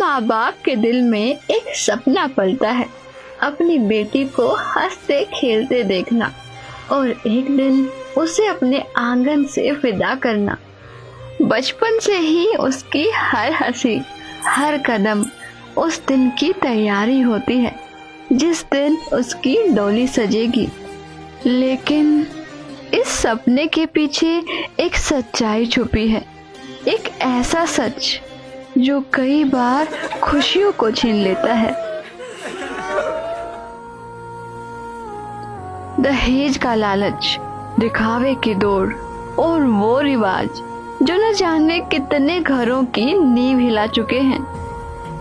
माँ बाप के दिल में एक सपना पलता है, अपनी बेटी को हंसते खेलते देखना और एक दिन उसे अपने आंगन से विदा करना। बचपन से ही उसकी हर हंसी, हर कदम उस दिन की तैयारी होती है जिस दिन उसकी डोली सजेगी। लेकिन इस सपने के पीछे एक सच्चाई छुपी है, एक ऐसा सच जो कई बार खुशियों को छीन लेता है। दहेज का लालच, दिखावे की दौड़ और वो रिवाज जो न जाने कितने घरों की नींव हिला चुके हैं।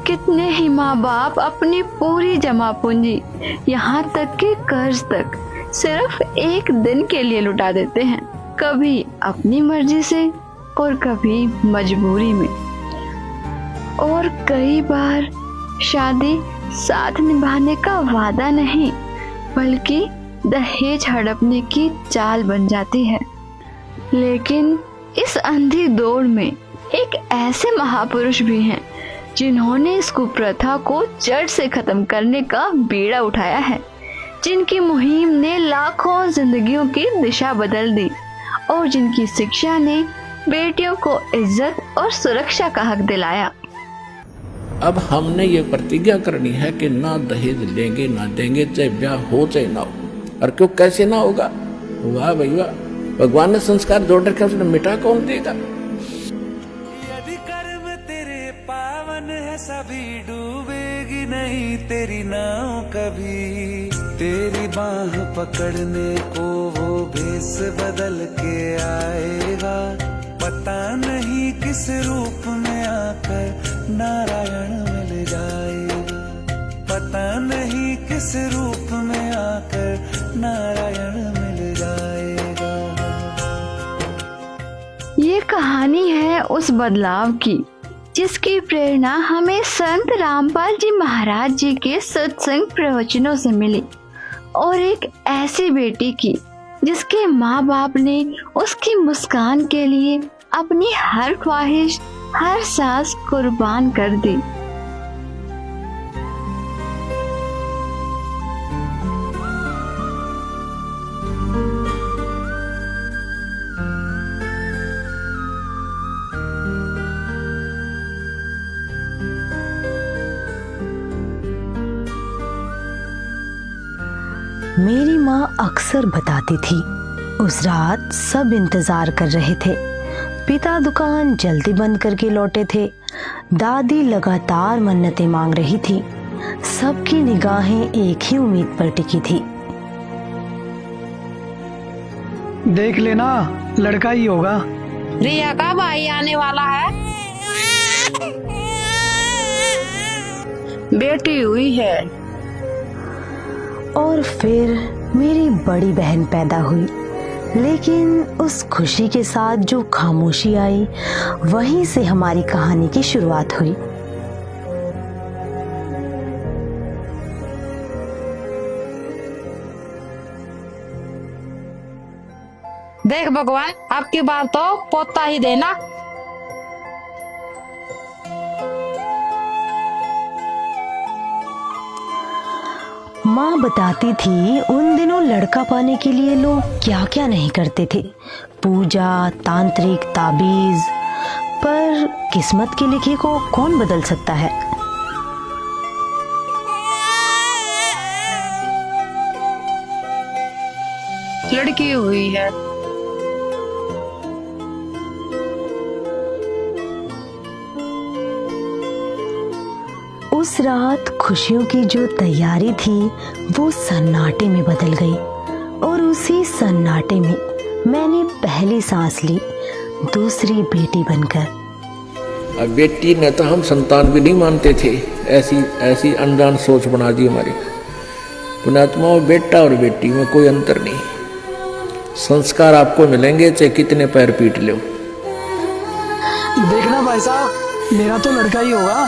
कितने ही माँ बाप अपनी पूरी जमा पूंजी, यहाँ तक कि कर्ज तक सिर्फ एक दिन के लिए लुटा देते हैं, कभी अपनी मर्जी से और कभी मजबूरी में। और कई बार शादी साथ निभाने का वादा नहीं बल्कि दहेज हड़पने की चाल बन जाती है। लेकिन इस अंधी दौड़ में एक ऐसे महापुरुष भी हैं जिन्होंने इस कुप्रथा को जड़ से खत्म करने का बीड़ा उठाया है, जिनकी मुहिम ने लाखों जिंदगियों की दिशा बदल दी और जिनकी शिक्षा ने बेटियों को इज्जत और सुरक्षा का हक दिलाया। अब हमने ये प्रतिज्ञा करनी है कि ना दहेज लेंगे ना देंगे, चाहे ब्याह हो चाहे ना हो। और क्यों, कैसे ना होगा? वाह भाई वाह, भगवान ने संस्कार जोड़ रखे, उसने मिटा कौन देगा? यदि कर्म तेरे पावन है सभी, डूबेगी नहीं तेरी नाव कभी। तेरी बाह पकड़ने को वो भेष बदल के आएगा, पता नहीं किस रूप में आकर नारायण मिल जाएगा। पता नहीं किस रूप में आकर नारायण मिल जाएगा। ये कहानी है उस बदलाव की जिसकी प्रेरणा हमें संत रामपाल जी महाराज जी के सत्संग प्रवचनों से मिली, और एक ऐसी बेटी की जिसके माँ बाप ने उसकी मुस्कान के लिए अपनी हर ख्वाहिश, हर सांस कुर्बान कर दी। मेरी माँ अक्सर बताती थी, उस रात सब इंतजार कर रहे थे। पिता दुकान जल्दी बंद करके लौटे थे। दादी लगातार मन्नतें मांग रही थी। सबकी निगाहें एक ही उम्मीद पर टिकी थी। देख लेना, लड़का ही होगा। रिया का भाई आने वाला है। बेटी हुई है। और फिर मेरी बड़ी बहन पैदा हुई, लेकिन उस खुशी के साथ जो खामोशी आई, वहीं से हमारी कहानी की शुरुआत हुई। देख भगवान, आपकी बार तो पोता ही देना। माँ बताती थी उन दिनों लड़का पाने के लिए लोग क्या क्या नहीं करते थे, पूजा, तांत्रिक, ताबीज। पर किस्मत के लिखे को कौन बदल सकता है? लड़की हुई है। उस रात खुशियों की जो तैयारी थी वो सन्नाटे में बदल गई, और उसी सन्नाटे में मैंने पहली सांस ली, दूसरी बेटी बनकर। अब बेटी ने तो हम संतान भी नहीं मानते थे, ऐसी ऐसी अनजान सोच बना दी हमारी। पुण्यात्मा, बेटा और बेटी में कोई अंतर नहीं। संस्कार आपको मिलेंगे चाहे कितने पैर पीट लो। देखना भाई साहब, मेरा तो लड़का ही होगा।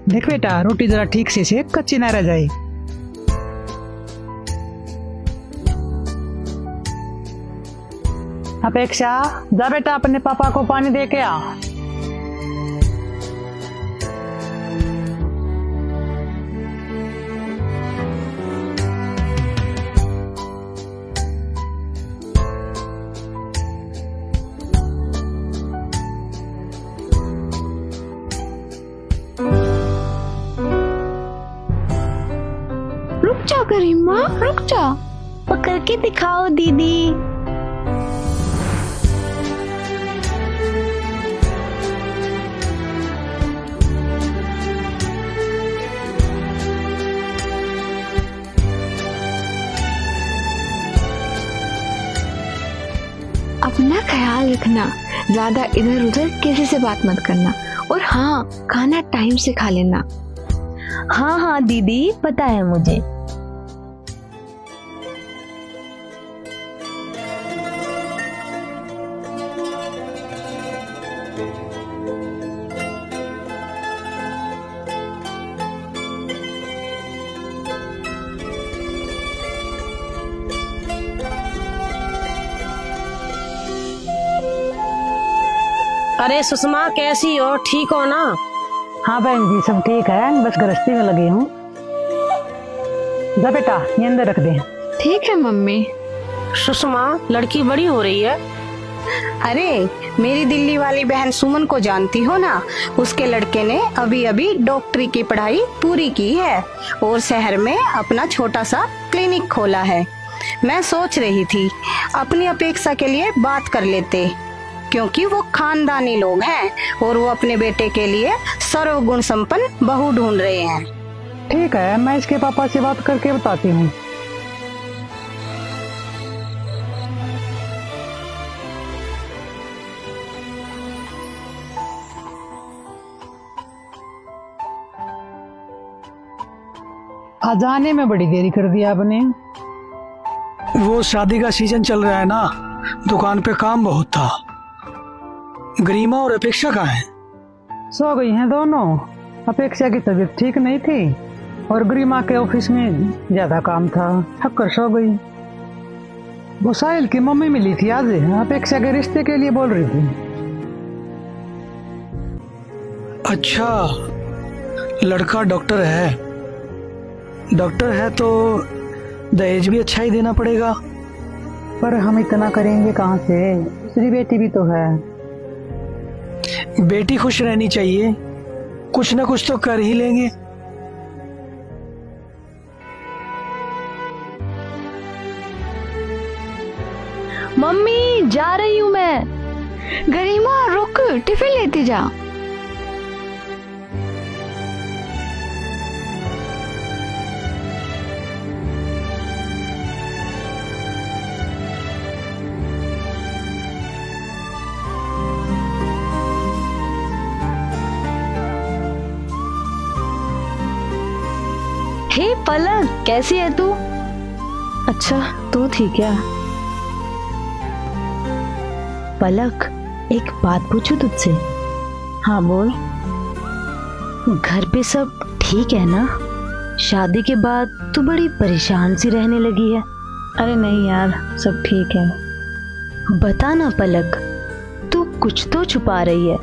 देख बेटा, रोटी जरा ठीक से सेक, कच्ची ना रह जाए। अपेक्षा, जा बेटा अपने पापा को पानी दे के आ। रुक जा गरिमा, रुक जा। पकड़ के दिखाओ दीदी। अपना ख्याल रखना, ज्यादा इधर उधर किसी से बात मत करना, और हाँ, खाना टाइम से खा लेना। हाँ हाँ दीदी, पता है मुझे। अरे सुषमा, कैसी हो? ठीक हो ना? हाँ बहन जी, सब ठीक है, बस गृहस्थी में लगे हूँ। जा बेटा, ये अंदर रख दे। ठीक है मम्मी। सुषमा, लड़की बड़ी हो रही है। अरे मेरी दिल्ली वाली बहन सुमन को जानती हो ना, उसके लड़के ने अभी अभी डॉक्टरी की पढ़ाई पूरी की है और शहर में अपना छोटा सा क्लिनिक खोला है। मैं सोच रही थी अपनी अपेक्षा के लिए बात कर लेते, क्योंकि वो खानदानी लोग हैं और वो अपने बेटे के लिए सर्वगुण संपन्न बहू ढूंढ रहे हैं। ठीक है, मैं इसके पापा से बात करके बताती हूँ। आज आने में बड़ी देरी कर दी आपने। वो शादी का सीजन चल रहा है ना, दुकान पे काम बहुत था। गरिमा और अपेक्षा कहाँ है? सो गई हैं दोनों। अपेक्षा की तबीयत ठीक नहीं थी और गरिमा के ऑफिस में ज्यादा काम था, थक कर सो गई। वो साहिल की मम्मी मिली थी आज, अपेक्षा के रिश्ते के लिए बोल रही थी। अच्छा, लड़का डॉक्टर है। डॉक्टर है तो दहेज भी अच्छा ही देना पड़ेगा। पर हम इतना करेंगे कहाँ से? दूसरी बेटी भी तो है। बेटी खुश रहनी चाहिए, कुछ ना कुछ तो कर ही लेंगे। मम्मी, जा रही हूँ मैं। गरिमा रुक, टिफिन लेती जा। हे पलक, कैसी है तू? अच्छा, तू ठीक है? पलक, एक बात पूछूं तुझसे? हाँ बोल। घर पे सब ठीक है ना? शादी के बाद तू बड़ी परेशान सी रहने लगी है। अरे नहीं यार, सब ठीक है। बता ना पलक, तू कुछ तो छुपा रही है।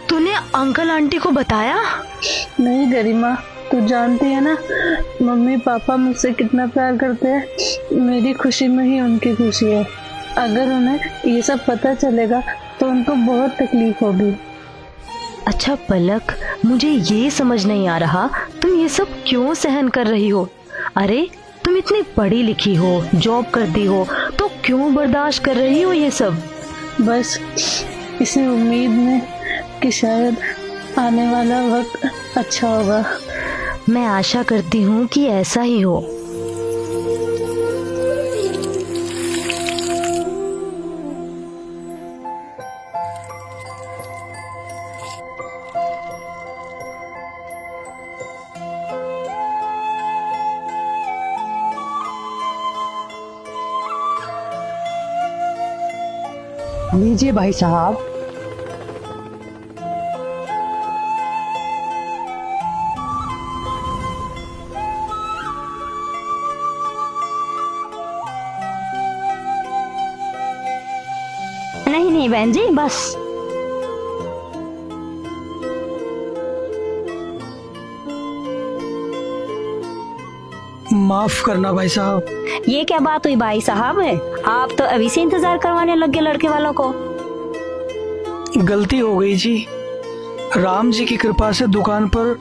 तूने अंकल आंटी को बताया? नहीं गरिमा, तू जानती है ना मम्मी पापा मुझसे कितना प्यार करते हैं। मेरी खुशी में ही उनकी खुशी है। अगर उन्हें ये सब पता चलेगा तो उनको बहुत तकलीफ होगी। अच्छा पलक, मुझे ये समझ नहीं आ रहा तुम ये सब क्यों सहन कर रही हो? अरे तुम इतनी पढ़ी लिखी हो, जॉब करती हो, तो क्यों बर्दाश्त कर रही हो ये सब? बस इसी उम्मीद में कि शायद आने वाला वक्त अच्छा होगा। मैं आशा करती हूँ कि ऐसा ही हो। लीजिए भाई साहब। नहीं नहीं बहन जी, बस। माफ करना भाई साहब। ये क्या बात हुई भाई साहब? आप तो अभी से इंतजार करवाने लग गए लड़के वालों को। गलती हो गई जी। राम जी की कृपा से दुकान पर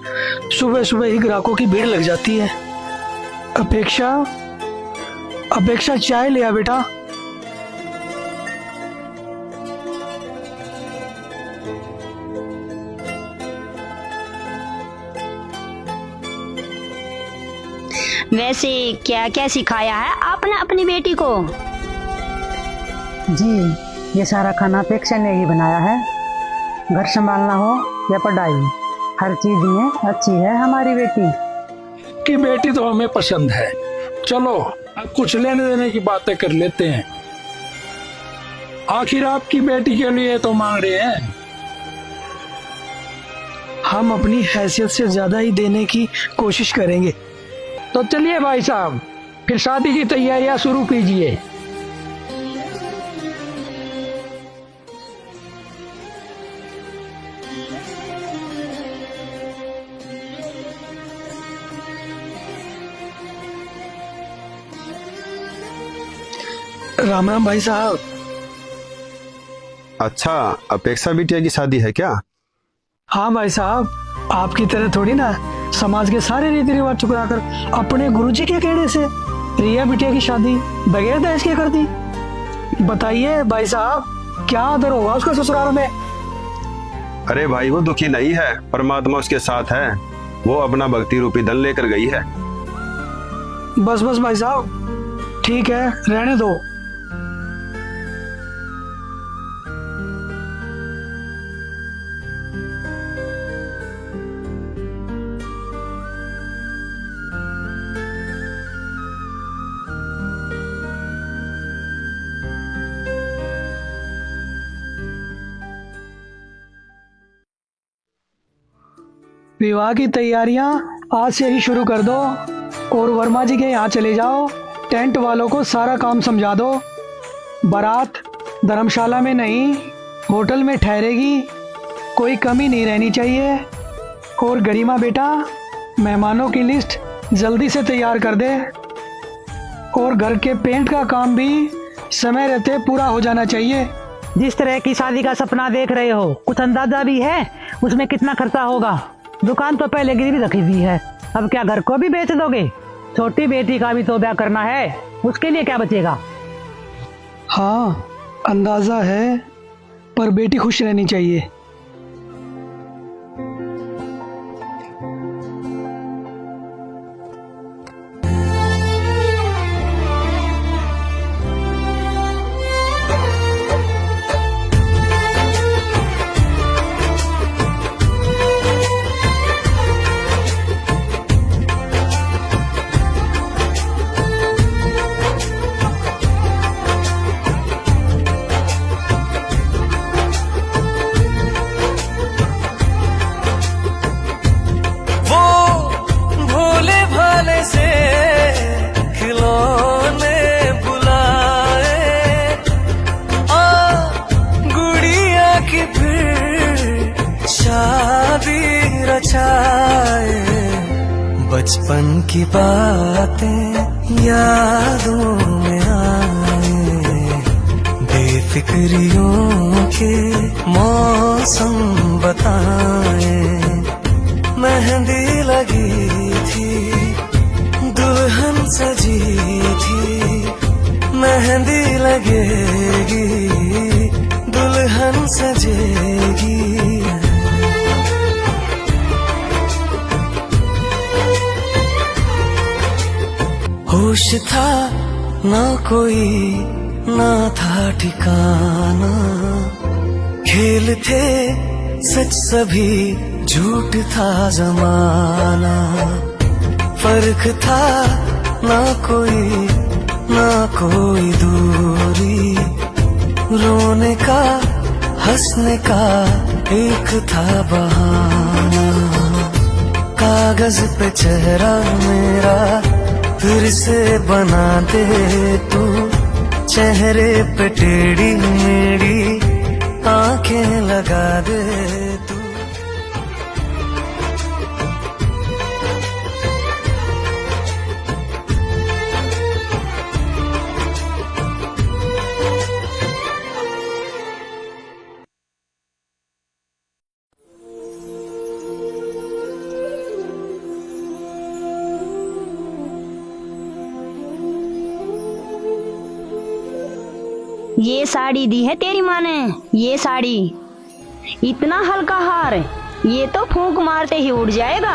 सुबह सुबह ही ग्राहकों की भीड़ लग जाती है। अपेक्षा चाय लिया बेटा। वैसे क्या क्या सिखाया है आपने अपनी बेटी को? जी, ये सारा खाना अपेक्षा ने ही बनाया है। घर संभालना हो या पढ़ाई, हर चीज में अच्छी है हमारी बेटी। की बेटी तो हमें पसंद है। चलो अब कुछ लेने देने की बातें कर लेते हैं। आखिर आपकी बेटी के लिए तो मांग रहे हैं। हम अपनी हैसियत से ज्यादा ही देने की कोशिश करेंगे। तो चलिए भाई साहब, फिर शादी की तैयारियां शुरू कीजिए। राम राम भाई साहब। अच्छा, अपेक्षा बिटिया की शादी है क्या? हाँ भाई साहब, आपकी तरह थोड़ी ना समाज के सारे रीति रिवाज ठुकरा कर अपने गुरुजी के कहने से रिया बिटिया की शादी बगैर दहेज के कर दी। बताइए भाई साहब, क्या आदर होगा उसका ससुराल में? अरे भाई, वो दुखी नहीं है, परमात्मा उसके साथ है। वो अपना भक्ति रूपी धन लेकर गई है। बस बस भाई साहब, ठीक है, रहने दो। विवाह की तैयारियां आज से ही शुरू कर दो और वर्मा जी के यहाँ चले जाओ। टेंट वालों को सारा काम समझा दो। बारात धर्मशाला में नहीं, होटल में ठहरेगी। कोई कमी नहीं रहनी चाहिए। और गरिमा बेटा, मेहमानों की लिस्ट जल्दी से तैयार कर दे। और घर के पेंट का काम भी समय रहते पूरा हो जाना चाहिए। जिस तरह की शादी का सपना देख रहे हो, कुछ अंदाजा भी है उसमें कितना खर्चा होगा? दुकान तो पहले गिरवी रखी हुई है, अब क्या घर को भी बेच दोगे? छोटी बेटी का भी तो ब्याह करना है, उसके लिए क्या बचेगा? हाँ, अंदाजा है, पर बेटी खुश रहनी चाहिए। बचपन की बातें यादों में आए, बेफिक्रियों के मौसम बताए। मेहंदी लगी थी, दुल्हन सजी थी, मेहंदी लगेगी, दुल्हन सजेगी। होश था ना कोई, ना था ठिकाना, खेल थे सच सभी, झूठ था जमाना। फर्क था ना कोई दूरी, रोने का हंसने का एक था बहाना। कागज पे चेहरा मेरा फिर से बना दे तू, चेहरे पे टेढ़ी मेरी आंखें लगा दे तू। ये साड़ी दी है तेरी माँ ने, ये साड़ी। इतना हल्का हार, ये तो फूंक मारते ही उड़ जाएगा।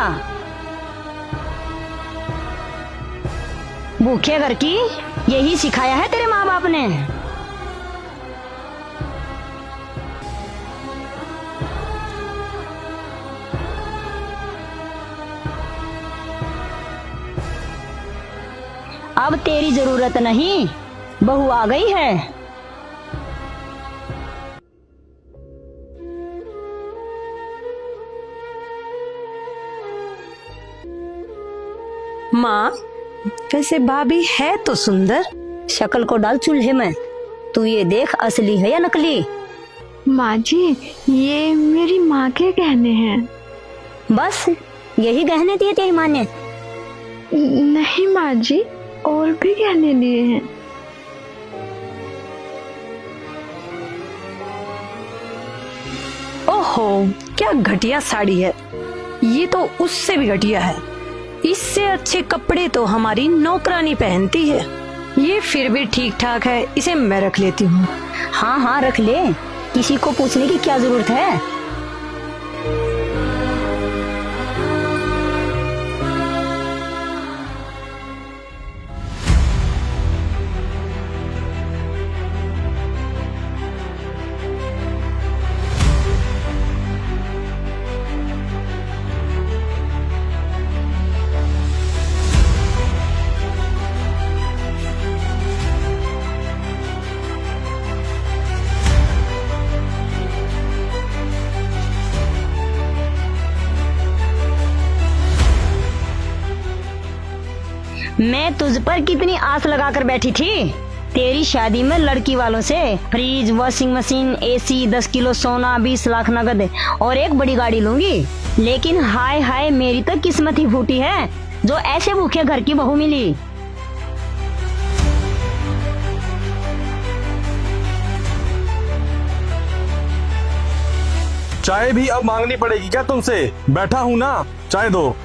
भूखे घर की यही सिखाया है तेरे माँ बाप ने। अब तेरी जरूरत नहीं, बहू आ गई है। माँ, वैसे भाभी है तो सुंदर। शक्ल को डाल चूल्हे में, तू ये देख असली है या नकली। माँ जी, ये मेरी माँ के गहने हैं। बस यही गहने दिए तेरी माँ ने? नहीं माँ जी, और भी गहने लिए हैं। ओहो, क्या घटिया साड़ी है। ये तो उससे भी घटिया है। इससे अच्छे कपड़े तो हमारी नौकरानी पहनती है। ये फिर भी ठीक ठाक है, इसे मैं रख लेती हूँ। हाँ हाँ रख ले, किसी को पूछने की क्या जरूरत है। मैं तुझ पर कितनी आस लगाकर बैठी थी। तेरी शादी में लड़की वालों से fridge, washing machine, AC, 10 kilo सोना, 20 लाख नगद और एक बड़ी गाड़ी लूंगी। लेकिन हाय हाय, मेरी तो किस्मत ही फूटी है जो ऐसे भूखे घर की बहू मिली। चाय भी अब मांगनी पड़ेगी क्या तुमसे? बैठा हूं ना, चाय दो।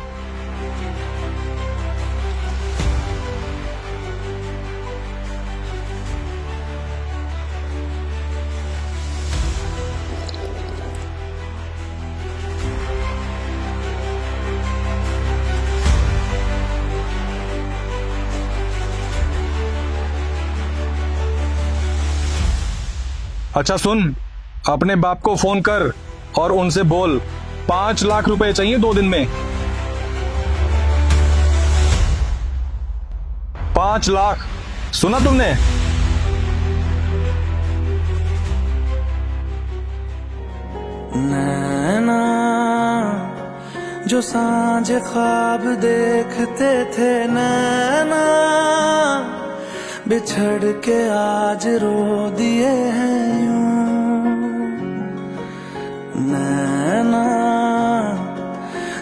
अच्छा सुन, अपने बाप को फोन कर और उनसे बोल 5 लाख रुपए चाहिए 2 दिन में। 5 लाख, सुना तुमने? नैना जो सांझ ख्वाब देखते थे, नैना बिछड़ के आज रो दिए हैं यूं। नैना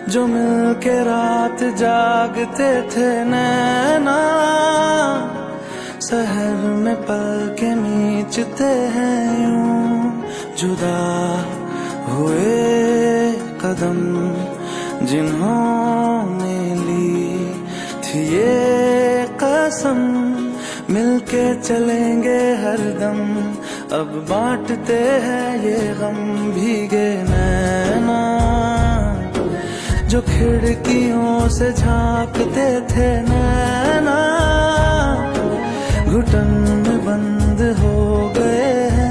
जो मिल के रात जागते थे, नैना शहर में पल के नीचते हैं यूं। जुदा हुए कदम जिन्होंने ली थी ये कसम, मिलके चलेंगे हरदम, अब बांटते हैं ये गम। भीगे नैना जो खिड़कियों से झांकते थे नैना, घुटन में बंद हो गए हैं।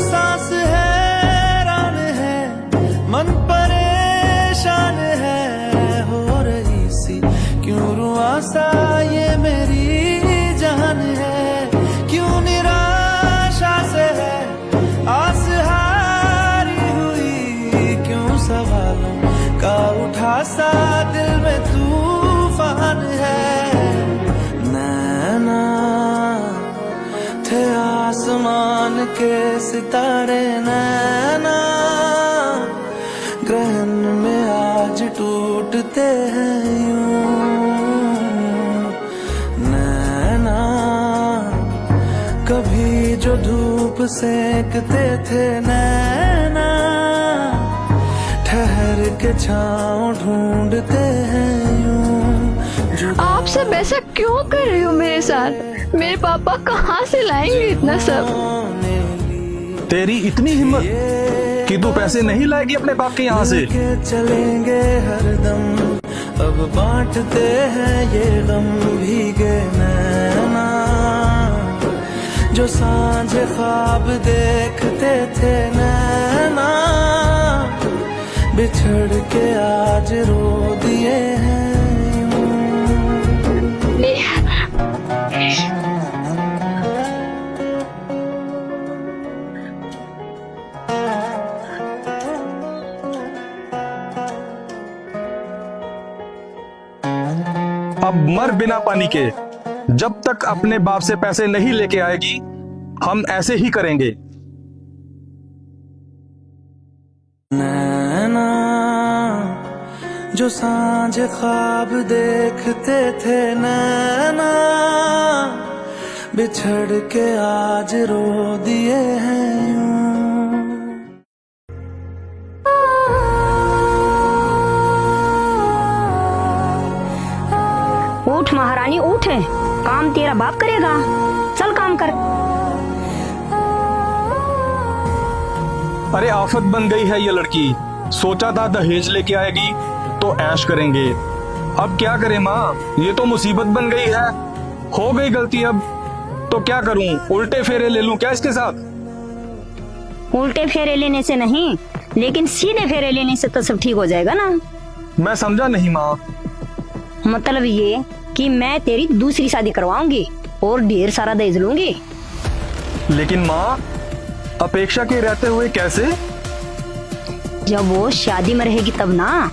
सांस हैरान है, मन परेशान है, हो रही सी क्यों रुआसा ये मेरी जान है। क्यों निराशा से है आस हारी हुई, क्यों सवालों का उठा सा दिल में तूफान है। नैना थे आसमान के सितारे, नैना ग्रहण में आज टूटते हैं यूं। नैना कभी जो धूप सेकते थे, नैना ठहर के छाँव ढूंढते हैं यूं। आप सब ऐसा क्यों कर रहे हो मेरे साथ? मेरे पापा कहाँ से लाएंगे इतना सब? तेरी इतनी हिम्मत कि तू पैसे नहीं लाएगी अपने बाप के यहाँ से? चलेंगे हरदम, अब बांटते हैं ये गम। भीगे नैना जो सांझ ख्वाब देखते थे, नैना बिछड़ के आज रो दिए हैं। अब मर बिना पानी के। जब तक अपने बाप से पैसे नहीं लेके आएगी हम ऐसे ही करेंगे। नैना जो सांझ ख्वाब देखते थे, नैना बिछड़ के आज रो दिए हैं यूं। उठ महारानी उठ, काम तेरा बाप करेगा, चल काम कर। अरे आफत बन गई है ये लड़की। सोचा था दहेज लेके आएगी तो ऐश करेंगे, अब क्या करें माँ, ये तो मुसीबत बन गई है। हो गई गलती, अब तो क्या करूं, उल्टे फेरे ले लूं क्या इसके साथ? उल्टे फेरे लेने से नहीं, लेकिन सीधे फेरे लेने से तो सब ठीक हो जाएगा ना। मैं समझा नहीं माँ। मतलब ये कि मैं तेरी दूसरी शादी करवाऊंगी और ढेर सारा दहेज लूंगी। लेकिन माँ अपेक्षा के रहते हुए कैसे? जब वो शादी में रहेगी तब ना।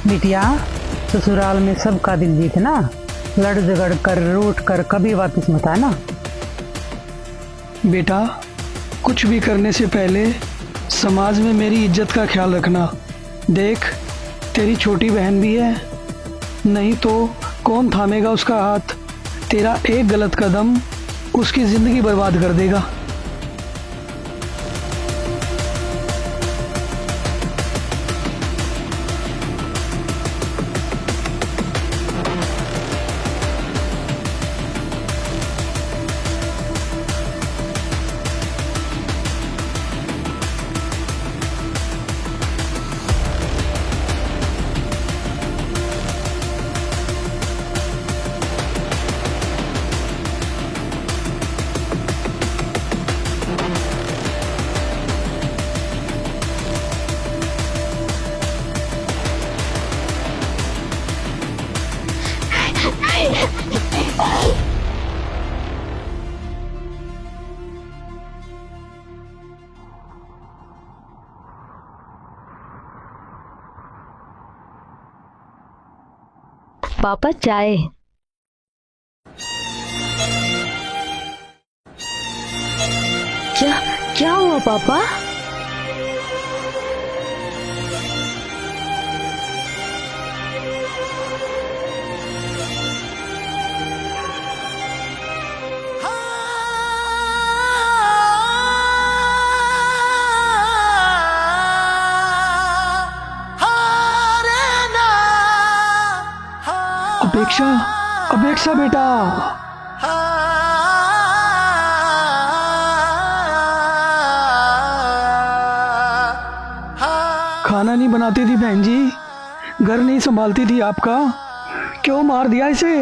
बिटिया, ससुराल में सबका दिल जीतना, लड़ झगड़ कर रूठ कर कभी वापस मत आना। बेटा, कुछ भी करने से पहले समाज में मेरी इज्जत का ख्याल रखना। देख, तेरी छोटी बहन भी है, नहीं तो कौन थामेगा उसका हाथ? तेरा एक गलत कदम उसकी जिंदगी बर्बाद कर देगा। पापा चाय। क्या हुआ पापा? अपेक्षा, अपेक्षा बेटा, खाना नहीं बनाती थी बहन जी, घर नहीं संभालती थी आपका, क्यों मार दिया इसे?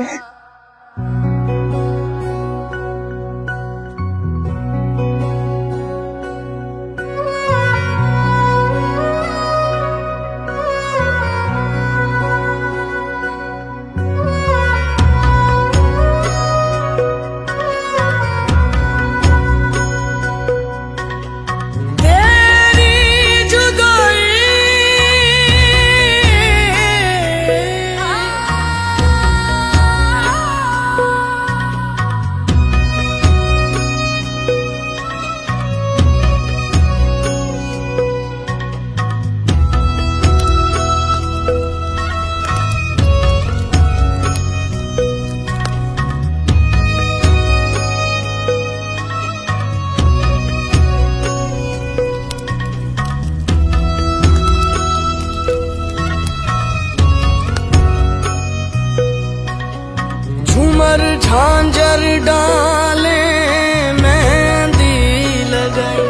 झांझर डाले मेहंदी लगाई,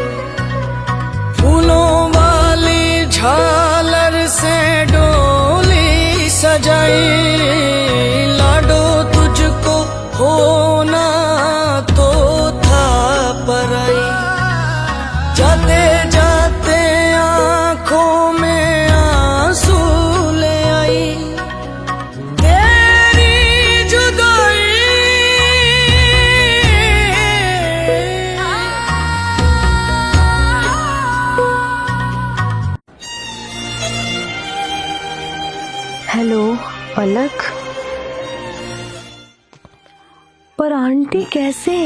फूलों वाली झालर से डोली सजाई, लाडो तुझको होना तो था पराई, जाते जाते आंखों में आंसू ले आई, हेलो पलक, पर आंटी कैसे?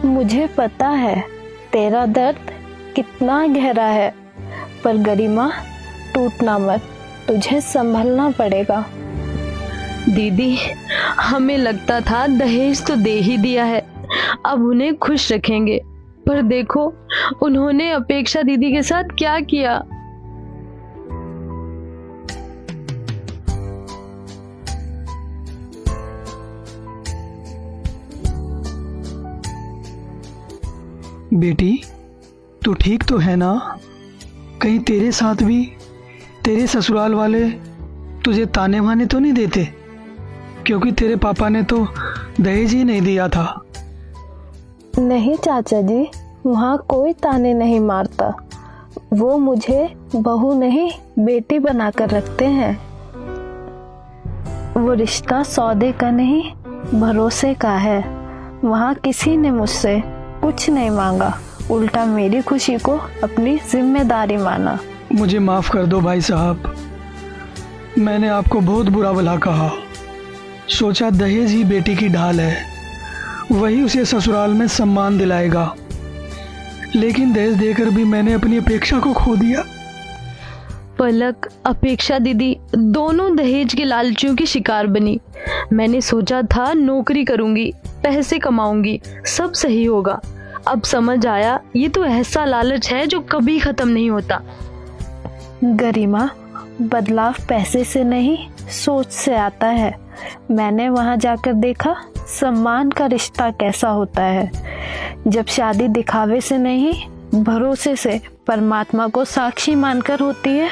मुझे पता है तेरा दर्द कितना गहरा है, पर गरिमा टूटना मत, तुझे संभलना पड़ेगा। दीदी, हमें लगता था दहेज तो दे ही दिया है, अब उन्हें खुश रखेंगे, पर देखो उन्होंने अपेक्षा दीदी के साथ क्या किया। बेटी, तू ठीक तो है ना? कहीं तेरे साथ भी तेरे ससुराल वाले तुझे ताने माने तो नहीं देते? क्योंकि तेरे पापा ने तो दहेज ही नहीं दिया था। नहीं चाचा जी, वहाँ कोई ताने नहीं मारता, वो मुझे बहू नहीं बेटी बनाकर रखते हैं। वो रिश्ता सौदे का नहीं भरोसे का है। वहाँ किसी ने मुझसे कुछ नहीं मांगा, उल्टा मेरी खुशी को अपनी जिम्मेदारी माना। मुझे माफ कर दो भाई साहब, मैंने आपको बहुत बुरा भला कहा। सोचा दहेज ही बेटी की ढाल है, वही उसे ससुराल में सम्मान दिलाएगा, लेकिन दहेज देकर भी मैंने अपनी अपेक्षा को खो दिया। पलक, अपेक्षा दीदी दोनों दहेज के लालचियों की शिकार बनी। मैंने सोचा था नौकरी करूंगी, पैसे कमाऊंगी, सब सही होगा। अब समझ आया ये तो ऐसा लालच है जो कभी खत्म नहीं होता। गरिमा, बदलाव पैसे से नहीं सोच से आता है। मैंने वहां जाकर देखा सम्मान का रिश्ता कैसा होता है। जब शादी दिखावे से नहीं भरोसे से परमात्मा को साक्षी मानकर होती है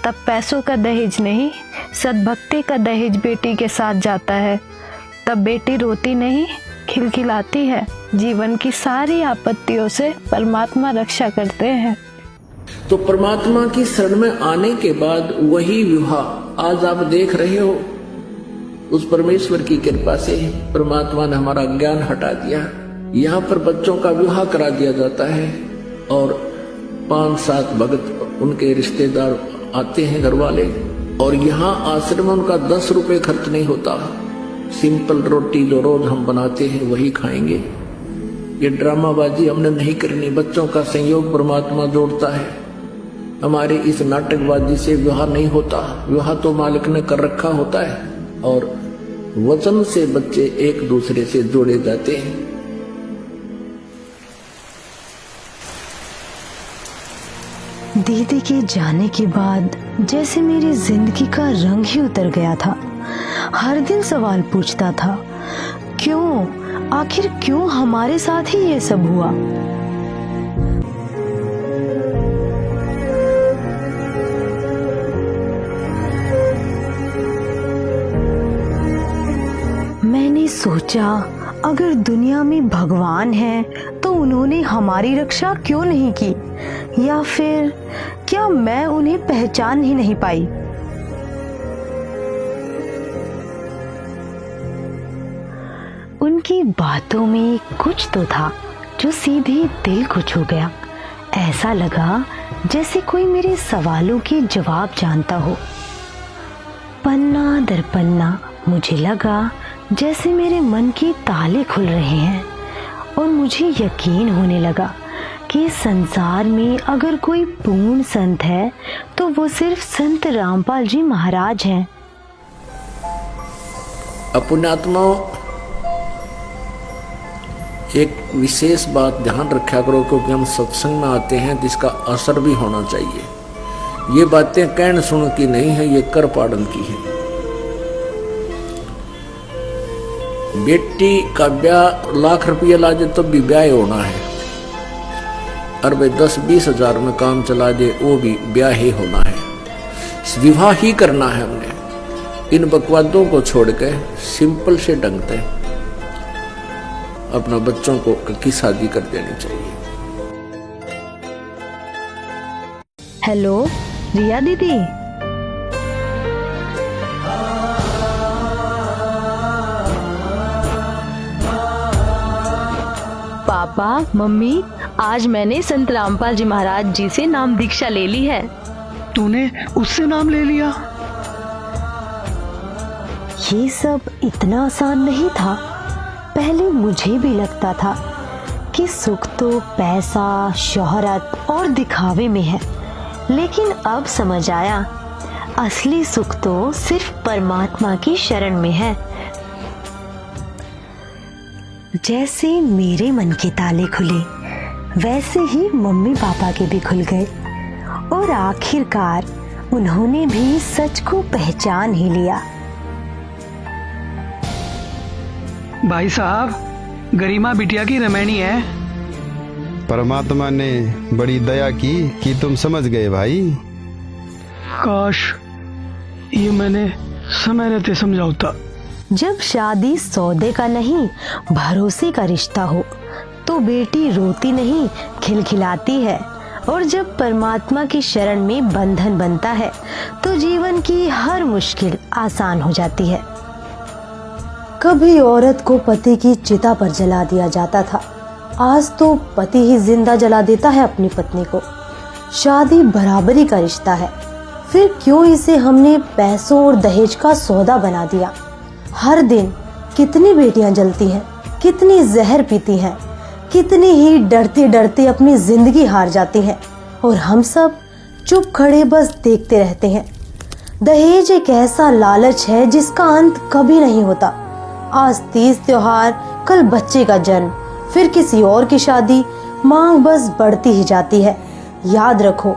तब पैसों का दहेज नहीं, सद्भक्ति का दहेज बेटी के साथ जाता है। तब बेटी रोती नहीं, खिलखिलाती है। जीवन की सारी आपत्तियों से परमात्मा रक्षा करते हैं। तो परमात्मा की शरण में आने के बाद वही विवाह आज आप देख रहे हो। उस परमेश्वर की कृपा से परमात्मा ने हमारा ज्ञान हटा दिया। यहाँ पर बच्चों का विवाह करा दिया जाता है और 5-7 भगत उनके रिश्तेदार आते हैं, घर वाले, और यहाँ आश्रम में उनका 10 रुपए खर्च नहीं होता। सिंपल रोटी जो रोज हम बनाते हैं वही खाएंगे। ये ड्रामाबाजी हमने नहीं करनी। बच्चों का संयोग परमात्मा जोड़ता है। हमारे इस नाटकबाजी से विवाह नहीं होता। विवाह तो मालिक ने कर रखा होता है और वचन से बच्चे एक दूसरे से जोड़े जाते हैं। दीदी के जाने के बाद जैसे मेरी जिंदगी का रंग ही उतर गया था। हर दिन सवाल पूछता था, क्यों, आखिर क्यों हमारे साथ ही ये सब हुआ। मैंने सोचा, अगर दुनिया में भगवान है तो उन्होंने हमारी रक्षा क्यों नहीं की, या फिर क्या मैं उन्हें पहचान ही नहीं पाई। उनकी बातों में कुछ तो था जो सीधे दिल को छू गया। ऐसा लगा जैसे कोई मेरे सवालों के जवाब जानता हो। पन्ना दर पन्ना मुझे लगा जैसे मेरे मन के ताले खुल रहे हैं और मुझे यकीन होने लगा कि संसार में अगर कोई पूर्ण संत है तो वो सिर्फ संत रामपाल जी महाराज हैं। पुण्यात्माओं, एक विशेष बात ध्यान रखा करो, क्योंकि हम सत्संग में आते हैं जिसका असर भी होना चाहिए। ये बातें कहन सुन की नहीं है, ये कर पाड़न की है। बेटी का ब्याह लाख रुपया लाजे तब भी ब्याह होना है, और भाई 10-20 हजार में काम चला दे वो भी ब्याह ही होना है। विवाह ही करना है हमने। इन बकवादों को छोड़ के सिंपल से ढंग से अपना बच्चों को की शादी कर देनी चाहिए। हेलो रिया दीदी। पापा, मम्मी, आज मैंने संत रामपाल जी महाराज जी से नाम दीक्षा ले ली है। तूने उससे नाम ले लिया? ये सब इतना आसान नहीं था। पहले मुझे भी लगता था कि सुख तो पैसा, शोहरत और दिखावे में है, लेकिन अब समझ आया असली सुख तो सिर्फ परमात्मा की शरण में है। जैसे मेरे मन के ताले खुले, वैसे ही मम्मी पापा के भी खुल गए और आखिरकार उन्होंने भी सच को पहचान ही लिया। भाई साहब, गरिमा बिटिया की रमैनी है। परमात्मा ने बड़ी दया की कि तुम समझ गए भाई। काश ये मैंने समय रहते समझा होता। जब शादी सौदे का नहीं, भरोसे का रिश्ता हो तो बेटी रोती नहीं, खिलखिलाती है। और जब परमात्मा की शरण में बंधन बनता है तो जीवन की हर मुश्किल आसान हो जाती है। कभी औरत को पति की चिता पर जला दिया जाता था, आज तो पति ही जिंदा जला देता है अपनी पत्नी को। शादी बराबरी का रिश्ता है, फिर क्यों इसे हमने पैसों और दहेज का सौदा बना दिया। हर दिन कितनी बेटियां जलती हैं, कितनी जहर पीती हैं, कितनी ही डरते डरते अपनी जिंदगी हार जाती हैं, और हम सब चुप खड़े बस देखते रहते हैं। दहेज एक ऐसा लालच है जिसका अंत कभी नहीं होता। आज तीज त्योहार, कल बच्चे का जन्म, फिर किसी और की शादी, मांग बस बढ़ती ही जाती है। याद रखो,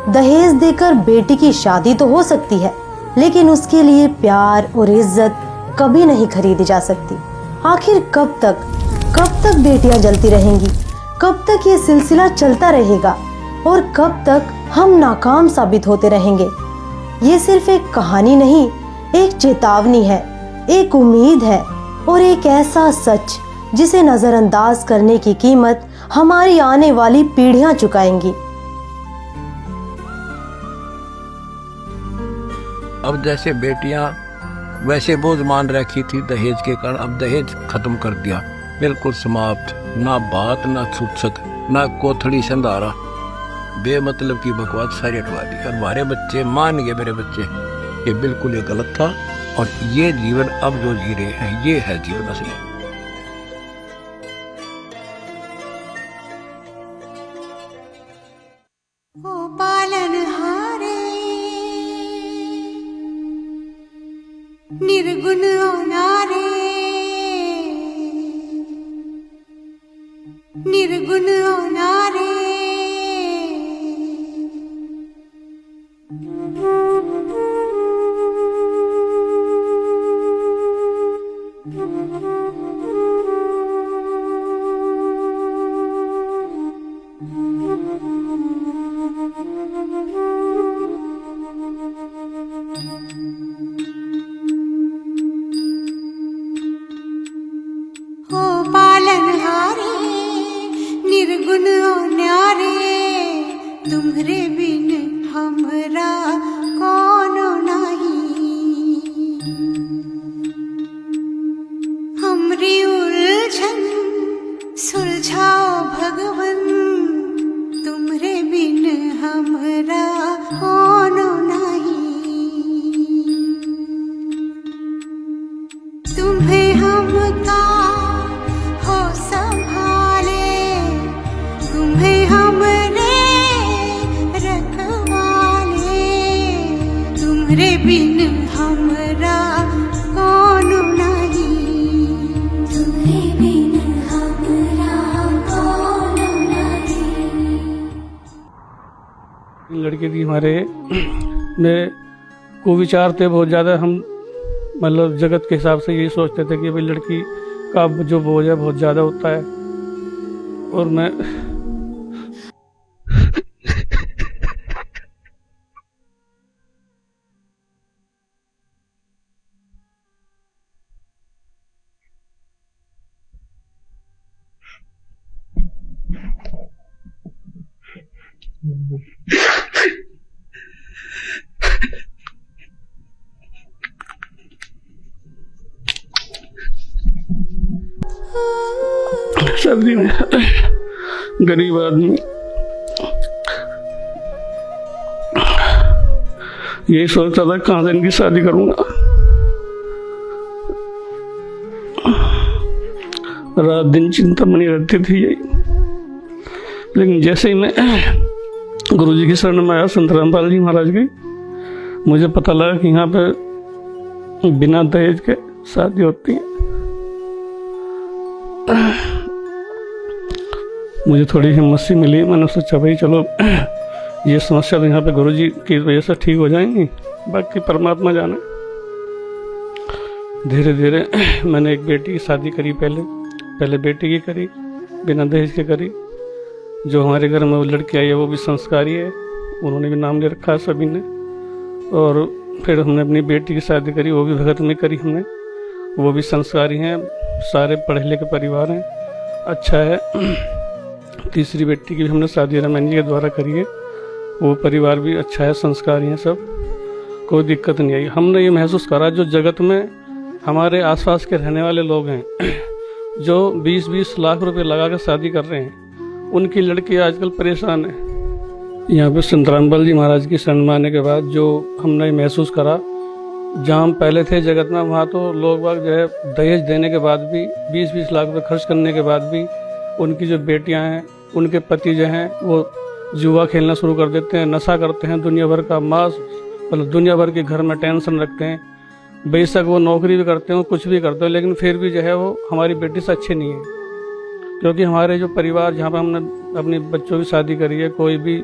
दहेज देकर बेटी की शादी तो हो सकती है, लेकिन उसके लिए प्यार और इज्जत कभी नहीं खरीदी जा सकती। आखिर कब तक बेटियां जलती रहेंगी? कब तक ये सिलसिला चलता रहेगा? और कब तक हम नाकाम साबित होते रहेंगे? ये सिर्फ एक कहानी नहीं, एक चेतावनी है, एक उम्मीद है और एक ऐसा सच जिसे नजरअंदाज करने की कीमत हमारी आने वाली पीढ़ियां चुकाएंगी। अब जैसे बेटियां वैसे बोझ मान रखी थी दहेज के कारण, अब दहेज खत्म कर दिया, बिल्कुल समाप्त। ना बात, ना सूचक, ना कोथड़ी संधारा, बेमतलब की बकवास सारी हटवा दी। और हमारे बच्चे मान गए, मेरे बच्चे, ये बिल्कुल ये गलत था और ये जीवन अब जो जी रहे हैं ये है जीवन असली। ओ पालनहारे निर्गुण नारे, निर्गुण नारे, ओ पालनहारे निर्गुण न्यारे, तुम्हरे बिन हमरा कौन नहीं। हमरी उलझन सुलझाओ भगवन, तुम्हरे बिन हमरा कौन नहीं। तुम्हें हमका हो संभाले, तुम्हें हमरे रखवाले, तुम्हरे बिन हमरा कौन नहीं। तुम्हरे बिन हमरा कौन नहीं। लड़के की हमारे में कुविचार थे बहुत ज़्यादा। हम मतलब जगत के हिसाब से यही सोचते थे कि भाई लड़की का जो बोझ है बहुत ज़्यादा होता है। और मैं सर्दी में गरीब आदमी यही सोचता था कहाँ से इनकी शादी करूंगा। रात दिन चिंता बनी रहती थी यही। लेकिन जैसे ही मैं गुरुजी की शरण में आया, संत रामपाल जी महाराज की, मुझे पता लगा कि यहाँ पे बिना दहेज के शादी होती है। मुझे थोड़ी हिम्मत सी मिली। मैंने सोचा भाई चलो ये समस्या तो यहाँ पे गुरुजी की वजह से ठीक हो जाएंगी, बाकी परमात्मा जाने। धीरे धीरे मैंने एक बेटी की शादी करी। पहले बेटी की करी, बिना दहेज के करी। जो हमारे घर में वो लड़की आई है वो भी संस्कारी है, उन्होंने भी नाम ले रखा है सभी ने। और फिर हमने अपनी बेटी की शादी करी, वो भी भगत में करी हमने, वो भी संस्कारी हैं, सारे पढ़े लिखे परिवार हैं, अच्छा है। तीसरी बेटी की भी हमने शादी रामायण जी के द्वारा करी है, वो परिवार भी अच्छा है, संस्कारी हैं सब, कोई दिक्कत नहीं आई। हमने ये महसूस करा जो जगत में हमारे आसपास के रहने वाले लोग हैं जो 20-20 लाख रुपए लगा कर शादी कर रहे हैं, उनकी लड़की आजकल परेशान है। यहाँ पे संत रामपाल जी महाराज की शरण में आने के बाद जो हमने महसूस करा, जहाँ हम पहले थे जगत में, वहाँ तो लोग बाग जो है दहेज देने के बाद भी, 20-20 लाख रुपए खर्च करने के बाद भी उनकी जो बेटियां हैं, उनके पति जो हैं वो जुआ खेलना शुरू कर देते हैं, नशा करते हैं, दुनिया भर का मांस, मतलब दुनिया भर के घर में टेंशन रखते हैं। बेशक वो नौकरी भी करते हो, कुछ भी करते हो, लेकिन फिर भी जो है वो हमारी बेटी से अच्छे नहीं है। क्योंकि हमारे जो परिवार जहाँ पर हमने अपने बच्चों की शादी करी है, कोई भी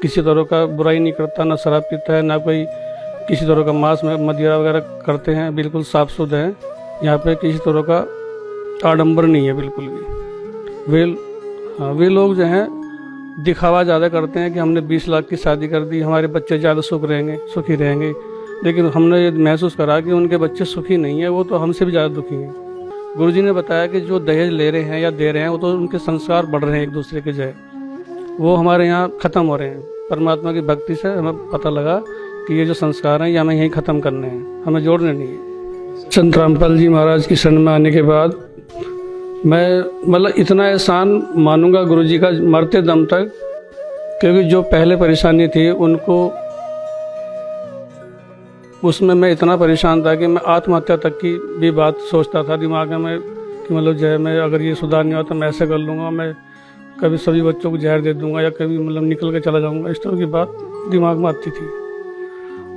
किसी तरह का बुराई नहीं करता, ना शराब पीता है, ना कोई किसी तरह का मांस में मदिरा वगैरह करते हैं, बिल्कुल साफ सुथरे हैं। यहाँ पे किसी तरह का आडंबर नहीं है बिल्कुल भी। वे लोग जो हैं दिखावा ज़्यादा करते हैं कि हमने 20 लाख की शादी कर दी, हमारे बच्चे ज़्यादा सुखी रहेंगे। लेकिन हमने ये महसूस करा कि उनके बच्चे सुखी नहीं है, वो तो हमसे भी ज़्यादा दुखी हैं। गुरुजी ने बताया कि जो दहेज ले रहे हैं या दे रहे हैं वो तो उनके संस्कार बढ़ रहे हैं एक दूसरे के जय, वो हमारे यहाँ ख़त्म हो रहे हैं। परमात्मा की भक्ति से हमें पता लगा कि ये जो संस्कार हैं ये हमें यहीं ख़त्म करने हैं, हमें जोड़ने नहीं है। संत रामपाल जी महाराज की शरण में आने के बाद मैं मतलब इतना एहसान मानूंगा गुरुजी का मरते दम तक, क्योंकि जो पहले परेशानी थी उनको उसमें मैं इतना परेशान था कि मैं आत्महत्या तक की भी बात सोचता था दिमाग में कि मतलब जो है मैं अगर ये सुधार नहीं हुआ तो मैं ऐसे कर लूँगा, मैं कभी सभी बच्चों को जहर दे दूँगा या कभी मतलब निकल के चला जाऊँगा, इस तरह की बात दिमाग में आती थी।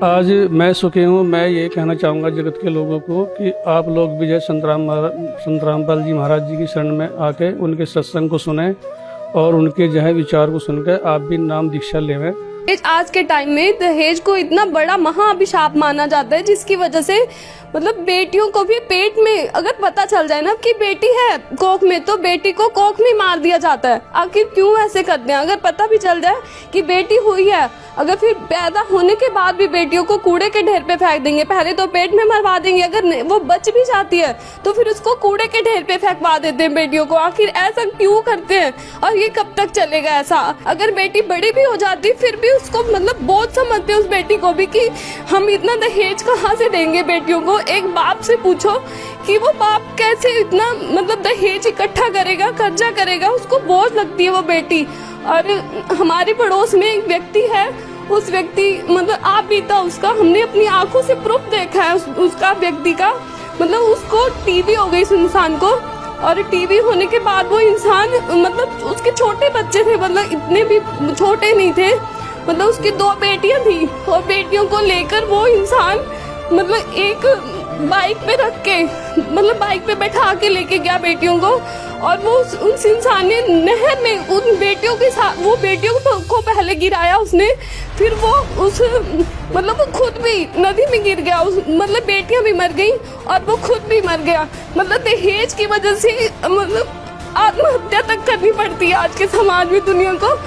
आज मैं सुखी हूँ। मैं ये कहना चाहूँगा जगत के लोगों को कि आप लोग भी जय संत रामपाल जी महाराज जी की शरण में आके उनके सत्संग को सुने और उनके जो है विचार को सुनकर आप भी नाम दीक्षा लेवें। आज के टाइम में दहेज को इतना बड़ा महाअभिशाप माना जाता है, जिसकी वजह से मतलब बेटियों को भी पेट में अगर पता चल जाए ना कि बेटी है कोख में, तो बेटी को कोख में मार दिया जाता है। आखिर क्यों ऐसे करते हैं? अगर पता भी चल जाए कि बेटी हुई है, अगर फिर पैदा होने के बाद भी बेटियों को कूड़े के ढेर पे फेंक देंगे। पहले तो पेट में मरवा देंगे, अगर वो बच भी जाती है तो फिर उसको कूड़े के ढेर पे फेंकवा देते हैं बेटियों को। आखिर ऐसा क्यों करते हैं और ये कब तक चलेगा ऐसा? अगर बेटी बड़ी भी हो जाती फिर भी उसको मतलब बोझ समझते हैं उस बेटी को भी कि हम इतना दहेज कहाँ से देंगे बेटियों को। एक बाप से पूछो कि वो बाप कैसे इतना मतलब दहेज इकट्ठा करेगा, कर्जा करेगा, उसको बोझ लगती है वो बेटी। और हमारे पड़ोस में एक व्यक्ति है, उस व्यक्ति मतलब आप भी था उसका, हमने अपनी आंखों से प्रूफ देखा है उसका व्यक्ति का, मतलब उसको टीबी हो गई उस इंसान को। और टीबी होने के बाद वो इंसान मतलब उसके छोटे बच्चे थे, मतलब इतने भी छोटे नहीं थे, मतलब उसकी 2 बेटियां थी और बेटियों को लेकर वो इंसान मतलब एक बाइक पे रख के मतलब बाइक पे बैठा के लेके गया बेटियों को। और वो उस इंसान ने नहर में उन बेटियों के साथ वो बेटियों को पहले गिराया उसने, फिर वो उस मतलब वो खुद भी नदी में गिर गया, मतलब बेटियां भी मर गई और वो खुद भी मर गया। मतलब दहेज की वजह से मतलब आत्महत्या तक करनी पड़ती है आज के समाज में दुनिया को।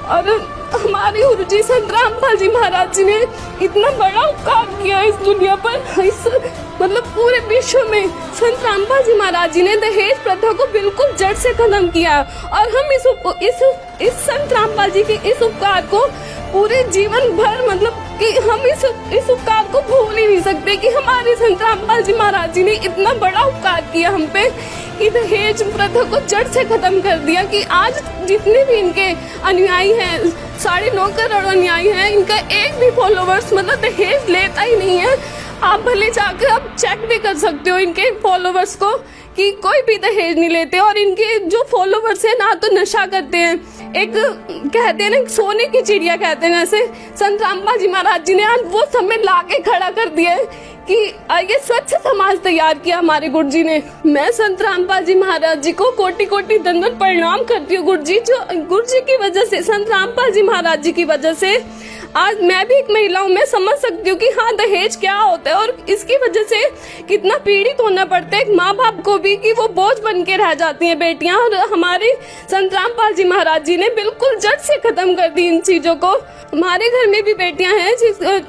और हमारे गुरुजी संत रामपाल जी महाराज जी ने इतना बड़ा उपकार किया इस दुनिया पर, इस मतलब पूरे विश्व में संत रामपाल जी महाराज जी ने दहेज प्रथा को बिल्कुल जड़ से खत्म किया। और हम इस संत रामपाल जी के इस उपकार को पूरे जीवन भर मतलब कि हम इस उपकार को भूल ही नहीं सकते कि हमारे संत रामपाल जी महाराज जी ने इतना बड़ा उपकार किया हम पे कि दहेज प्रथा को जड़ से खत्म कर दिया। कि आज जितने भी इनके अनुयायी हैं, 9.5 करोड़ अनुयायी हैं, इनका एक भी फॉलोवर्स मतलब दहेज लेता ही नहीं है। आप भले जाकर आप चेक भी कर सकते हो इनके फॉलोवर्स को कि कोई भी दहेज नहीं लेते। और इनके जो फॉलोवर्स हैं ना तो नशा करते हैं, एक कहते हैं ना सोने की चिड़िया कहते हैं, जैसे संत रामपाल जी महाराज जी ने आज वो समय ला के खड़ा कर दिया कि ये स्वच्छ समाज तैयार किया हमारे गुरुजी ने। मैं संत रामपाल जी महाराज जी को कोटि कोटि दंडवत प्रणाम करती हूँ। गुरुजी की वजह से, संत रामपाल जी महाराज जी की वजह से आज मैं भी एक महिला हूँ, मैं समझ सकती हूँ कि हाँ दहेज क्या होता है और इसकी वजह से कितना पीड़ित होना पड़ता है एक माँ बाप को भी कि वो बोझ बन के रह जाती हैं बेटियाँ। और हमारे संत रामपाल जी महाराज जी ने बिल्कुल जड़ से खत्म कर दी इन चीजों को। हमारे घर में भी बेटियां हैं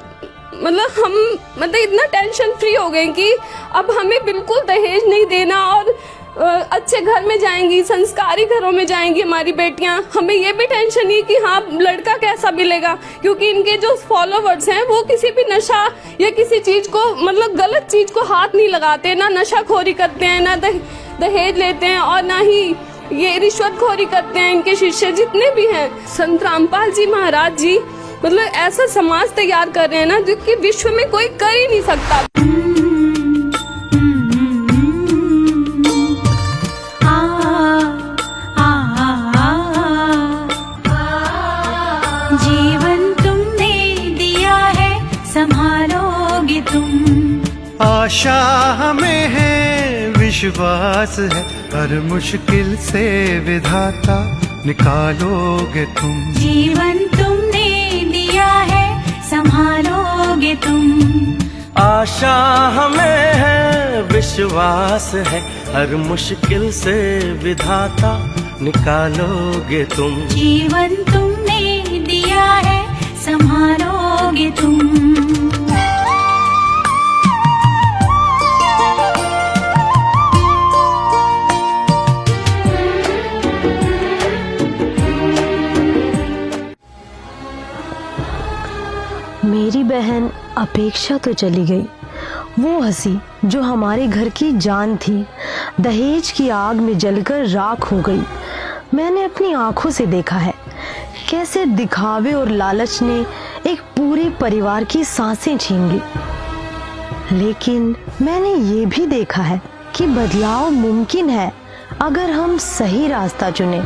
मतलब हम मतलब इतना टेंशन फ्री हो गए कि अब हमें बिल्कुल दहेज नहीं देना और अच्छे घर में जाएंगी, संस्कारी घरों में जाएंगी हमारी बेटियां। हमें ये भी टेंशन नहीं कि हाँ लड़का कैसा मिलेगा, क्योंकि इनके जो फॉलोवर्स हैं वो किसी भी नशा या किसी चीज को मतलब गलत चीज को हाथ नहीं लगाते, ना नशाखोरी करते हैं, ना दहेज लेते हैं और ना ही ये रिश्वतखोरी करते हैं। इनके शिष्य जितने भी हैं, संत रामपाल जी महाराज जी मतलब ऐसा समाज तैयार कर रहे हैं ना जो कि विश्व में कोई कर ही नहीं सकता। जीवन तुमने दिया है संभालोगे तुम। आशा हमें है, विश्वास है, हर मुश्किल से विधाता निकालोगे तुम। जीवन तुमने दिया है संभालोगे तुम। आशा हमें है, विश्वास है, हर मुश्किल से विधाता निकालोगे तुम। जीवन तुमने दिया है, संभालोगे तुम। मेरी बहन अपेक्षा तो चली गई। वो हंसी जो हमारे घर की जान थी, दहेज की आग में जलकर राख हो गई। मैंने अपनी आंखों से देखा है कैसे दिखावे और लालच ने एक पूरे परिवार की सांसें छीन ली। लेकिन मैंने ये भी देखा है कि बदलाव मुमकिन है अगर हम सही रास्ता चुने।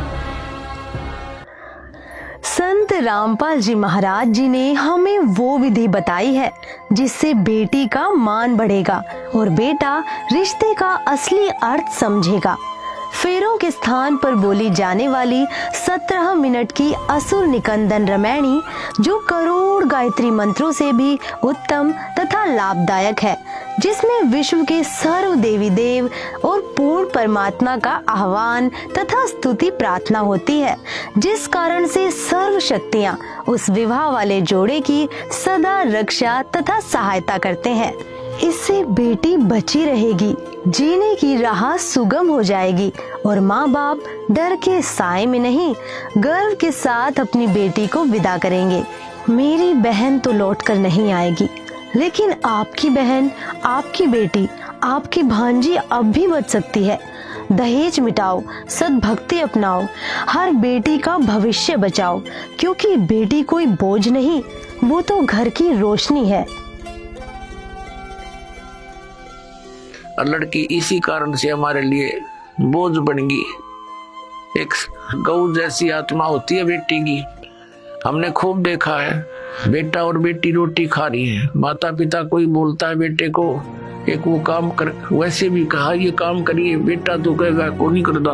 संत रामपाल जी महाराज जी ने हमें वो विधि बताई है जिससे बेटी का मान बढ़ेगा और बेटा रिश्ते का असली अर्थ समझेगा। फेरों के स्थान पर बोली जाने वाली 17 मिनट की असुर निकंदन रामायणी, जो करोड़ गायत्री मंत्रों से भी उत्तम तथा लाभदायक है, जिसमें विश्व के सर्व देवी देव और पूर्ण परमात्मा का आह्वान तथा स्तुति प्रार्थना होती है, जिस कारण से सर्व शक्तियाँ उस विवाह वाले जोड़े की सदा रक्षा तथा सहायता करते हैं। इससे बेटी बची रहेगी, जीने की राह सुगम हो जाएगी और माँ बाप डर के साए में नहीं, गर्व के साथ अपनी बेटी को विदा करेंगे। मेरी बहन तो लौट कर नहीं आएगी, लेकिन आपकी बहन, आपकी बेटी, आपकी भांजी अब भी बच सकती है। दहेज मिटाओ, सद्भक्ति अपनाओ, हर बेटी का भविष्य बचाओ, क्योंकि बेटी कोई बोझ नहीं, वो तो घर की रोशनी है। और लड़की इसी कारण से हमारे लिए बोझ बन गई। एक गौ जैसी आत्मा होती है बेटी की। हमने खूब देखा है, बेटा और बेटी रोटी खा रही है, माता पिता कोई बोलता है बेटे को एक वो काम कर, वैसे भी कहा ये काम करिए, बेटा तो कहेगा को नहीं करता।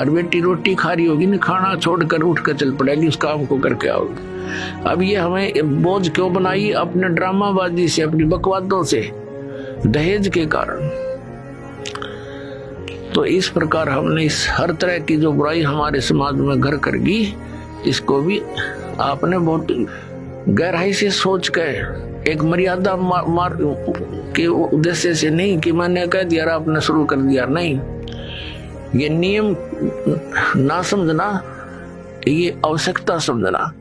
और बेटी रोटी खा रही होगी ना, खाना छोड़कर उठ कर चल पड़ेगी उस काम को करके आओगी। अब ये हमें बोझ क्यों बनाई? अपने ड्रामाबाजी से, अपनी बकवादों से, दहेज के कारण। तो इस प्रकार हमने इस हर तरह की जो बुराई हमारे समाज में घर कर गई, इसको भी आपने बहुत गहराई से सोच कर एक मर्यादा मार के उद्देश्य से नहीं कि मैंने कह दिया आपने शुरू कर दिया, नहीं। ये नियम ना समझना, ये आवश्यकता समझना।